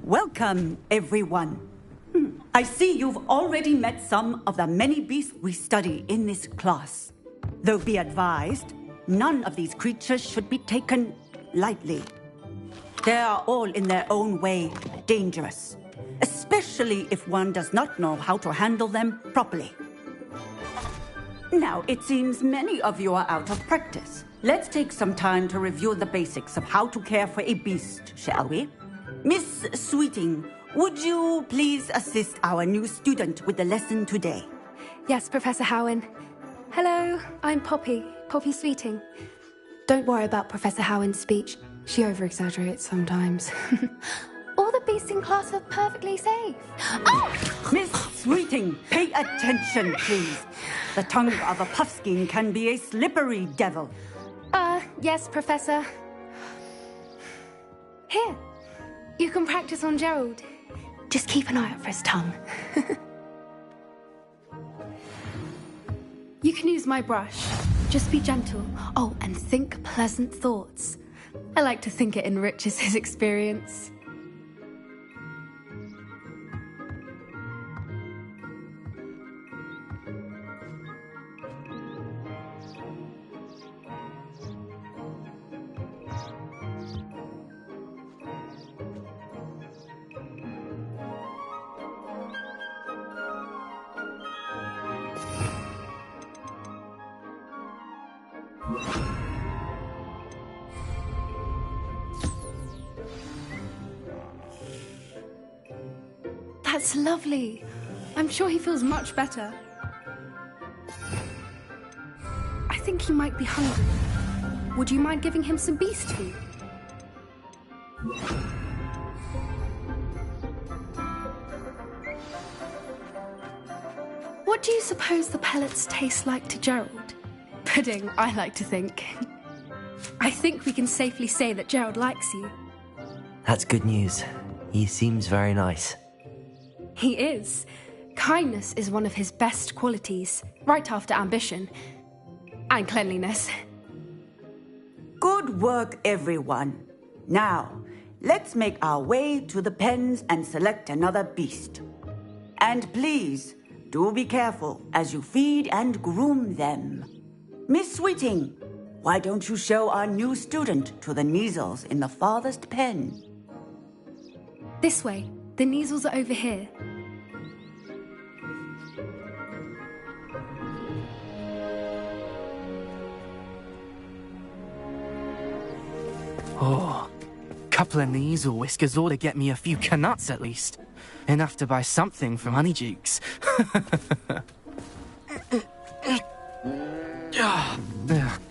Welcome, everyone. I see you've already met some of the many beasts we study in this class. Though be advised, none of these creatures should be taken lightly. They are all in their own way dangerous, especially if one does not know how to handle them properly. Now, it seems many of you are out of practice. Let's take some time to review the basics of how to care for a beast, shall we? Miss Sweeting, would you please assist our new student with the lesson today? Yes, Professor Howen. Hello, I'm Poppy Sweeting. Don't worry about Professor Howen's speech. She over-exaggerates sometimes. All the beasts in class are perfectly safe. Oh! Miss Sweeting, pay attention, please. The tongue of a puffskein can be a slippery devil. Yes, Professor. Here, you can practice on Gerald. Just keep an eye out for his tongue. You can use my brush. Just be gentle. Oh, and think pleasant thoughts. I like to think it enriches his experience. That's lovely. I'm sure he feels much better. I think he might be hungry. Would you mind giving him some beast food? What do you suppose the pellets taste like to Gerald? Pudding, I like to think. I think we can safely say that Gerald likes you. That's good news. He seems very nice. He is. Kindness is one of his best qualities, right after ambition. And cleanliness. Good work, everyone. Now, let's make our way to the pens and select another beast. And please, do be careful as you feed and groom them. Miss Sweeting, why don't you show our new student to the Neasels in the farthest pen? This way. The Neasels are over here. Oh, couple of Neasel whiskers ought to get me a few canuts at least. Enough to buy something from Honeydukes.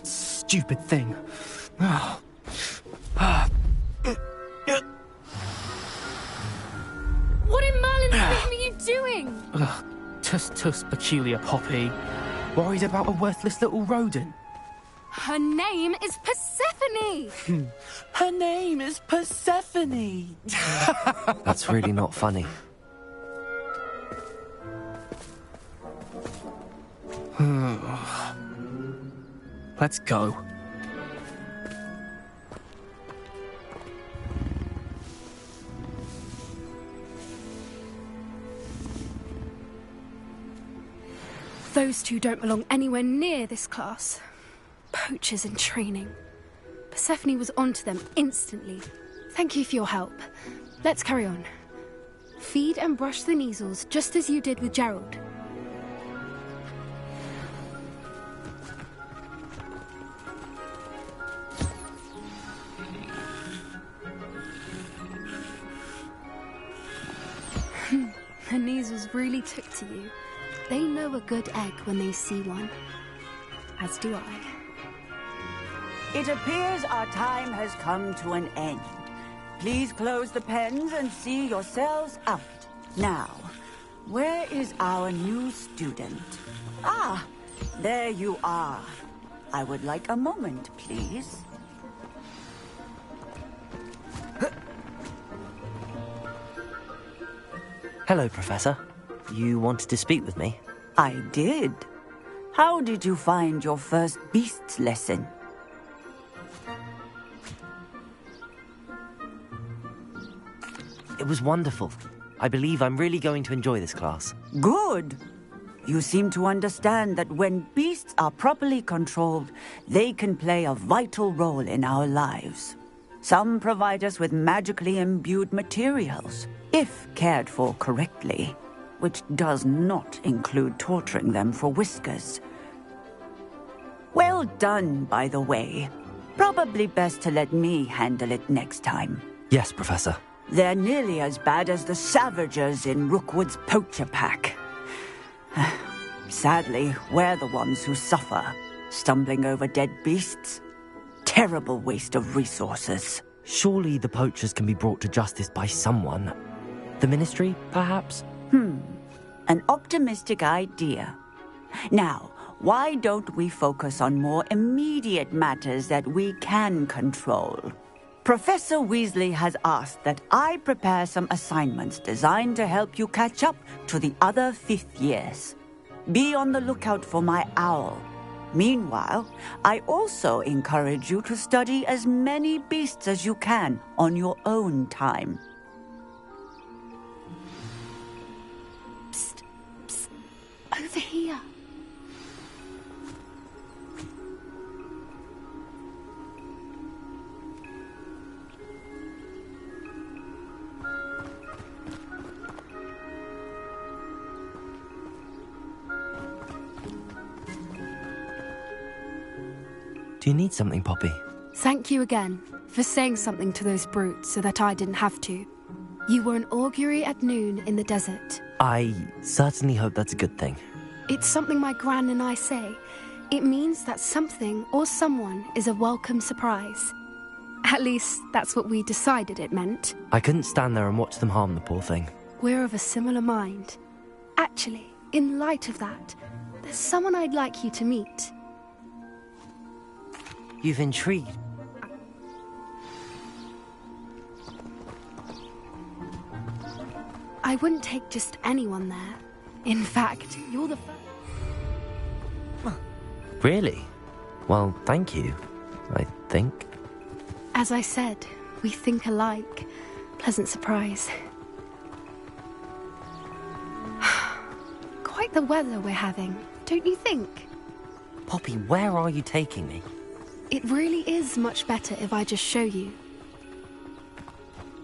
Stupid thing. What in Merlin's name are you doing? Tuss, peculiar Poppy. Worried about a worthless little rodent? Her name is Persephone! Her name is Persephone! That's really not funny. Let's go. Those two don't belong anywhere near this class. Poachers in training. Persephone was onto them instantly. Thank you for your help. Let's carry on. Feed and brush the Neasels just as you did with Gerald. The Neasels really took to you. They know a good egg when they see one. As do I. It appears our time has come to an end. Please close the pens and see yourselves out. Now, where is our new student? Ah, there you are. I would like a moment, please. Hello, Professor. You wanted to speak with me? I did. How did you find your first beasts lesson? It was wonderful. I believe I'm really going to enjoy this class. Good. You seem to understand that when beasts are properly controlled, they can play a vital role in our lives. Some provide us with magically imbued materials, if cared for correctly, which does not include torturing them for whiskers. Well done, by the way. Probably best to let me handle it next time. Yes, Professor. They're nearly as bad as the Savagers in Rookwood's poacher pack. Sadly, we're the ones who suffer, stumbling over dead beasts. Terrible waste of resources. Surely the poachers can be brought to justice by someone. The Ministry, perhaps? An optimistic idea. Now, why don't we focus on more immediate matters that we can control? Professor Weasley has asked that I prepare some assignments designed to help you catch up to the other fifth years. Be on the lookout for my owl. Meanwhile, I also encourage you to study as many beasts as you can on your own time. Psst, psst, over here. Do you need something, Poppy? Thank you again for saying something to those brutes so that I didn't have to. You were an augury at noon in the desert. I certainly hope that's a good thing. It's something my gran and I say. It means that something or someone is a welcome surprise. At least, that's what we decided it meant. I couldn't stand there and watch them harm the poor thing. We're of a similar mind. Actually, in light of that, there's someone I'd like you to meet. You've intrigued. I wouldn't take just anyone there. In fact, you're the first. Really? Well, thank you, I think. As I said, we think alike. Pleasant surprise. Quite the weather we're having, don't you think? Poppy, where are you taking me? It really is much better if I just show you.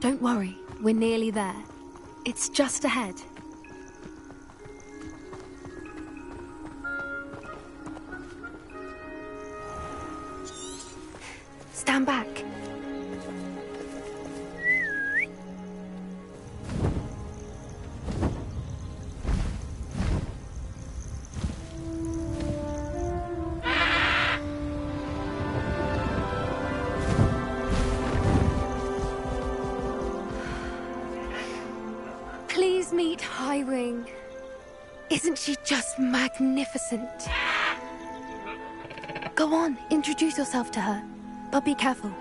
Don't worry, we're nearly there. It's just ahead. Stand back. Please meet Highwing. Isn't she just magnificent? Go on, introduce yourself to her. But be careful.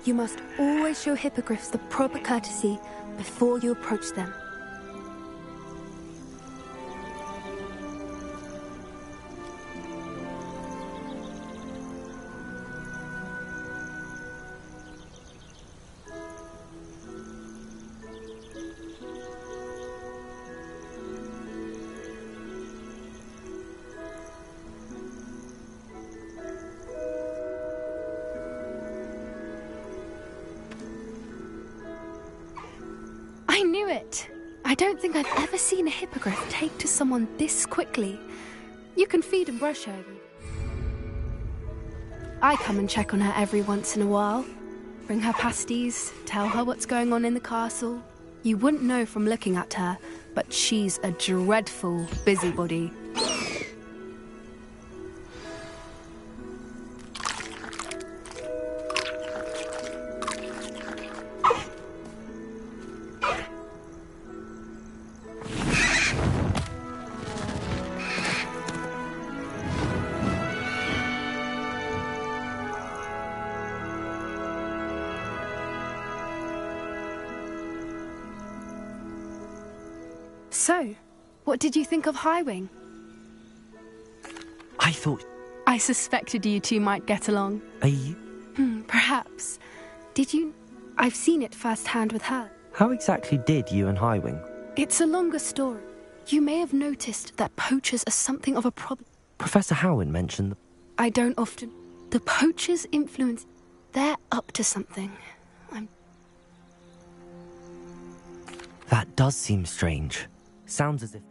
You must always show hippogriffs the proper courtesy before you approach them. I knew it! I don't think I've ever seen a hippogriff take to someone this quickly. You can feed and brush her. I come and check on her every once in a while. Bring her pasties, tell her what's going on in the castle. You wouldn't know from looking at her, but she's a dreadful busybody. So, what did you think of Highwing? I thought... I suspected you two might get along. Are you... Perhaps. Did you... I've seen it firsthand with her. How exactly did you and Highwing? It's a longer story. You may have noticed that poachers are something of a problem. Professor Howin mentioned the... I don't often. The poachers' influence, they're up to something. That does seem strange. Sounds as if...